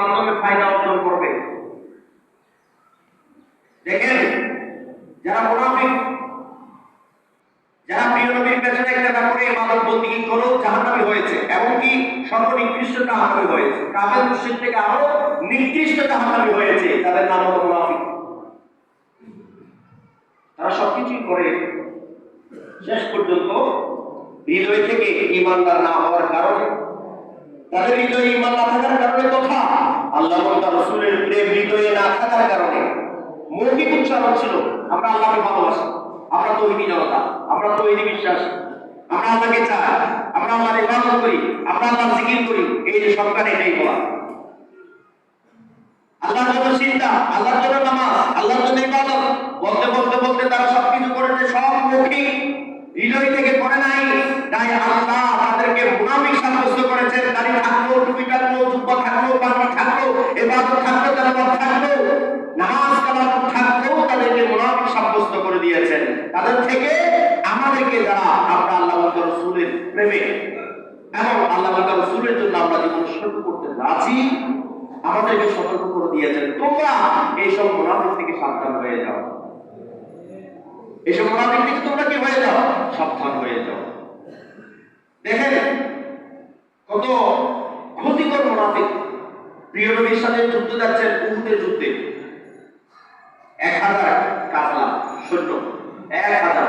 মাধ্যমে ফায়দা অর্জন করবে। দেখেন, যারা মুনাফিক, যারা প্রিয় নবীর পেছনে একটা করে ইবাদত বন্দেগী করে জাহান্নামী হয়েছে, এমনকি সর্বনিকৃষ্ট জাহান্নামী হয়েছে, কাফের মুশরিক থেকে আরো নিকৃষ্ট জাহান্নামী হয়েছে, তাদের নাম হলো মুনাফিক। তারা সবকিছুই করে, শেষ পর্যন্ত হৃদয় থেকে ঈমানদার না হওয়ার কারণে, তাদের হৃদয়ে ঈমান না থাকার কারণে তথা আল্লাহ এবং তার রাসূলের প্রেম হৃদয়ে না থাকার কারণে মৌখিক উচ্চারণ ছিল আমরা আল্লাহকে ভালোবাসি, আমরা তৌহিদি জনতা, আমরা তৌহিদি বিশ্বাসী, আমরা আল্লাহকে চাই, আমরা আল্লাহর ইবাদত করি, আমরা আল্লাহর জিকির করি, এই যে সরকার এটাই বলা। আল্লাহর জন্য চিন্তা, আল্লাহর জন্য নামাজ, আল্লাহর জন্য ইবাদত বলতে বলতে বলতে তারা সবকিছু করেছে, সব মৌখিক, হৃদয় থেকে করে নাই। তাই আল্লাহ তাদেরকে মুনাফিক সাব্যস্ত করেছেন। দাড়ি থাকলো, টুপি থাকলো, জুব্বা থাকলো, পাগড়ি থাকলো, ইবাদত থাকলো, তেলাওয়াত থাকলো, নামাজ কালাম থাকলেও তাদেরকে মুনাফিক সাব্যস্ত করে দিয়েছেন। তাদের থেকে আমাদেরকে যারা আমরা আল্লাহ এবং তার রাসূলের প্রেমে এবং আল্লাহ এবং তার রাসূলের জন্য আমরা জীবন উৎসর্গ করতে রাজি, আমাদেরকে সতর্ক করে দিয়েছেন, তোমরা এইসব মুনাফিক থেকে সাবধান হয়ে যাও, এইসব মুনাফিক থেকে তোমরা কি হয়ে যাও, সাবধান হয়ে যাও। দেখেন কত ক্ষতিকর মুনাফিক। প্রিয় নবীর সাথে যুদ্ধ যাচ্ছেন, উহুদের যুদ্ধে 1000 কাফেলা সৈন্য, 1000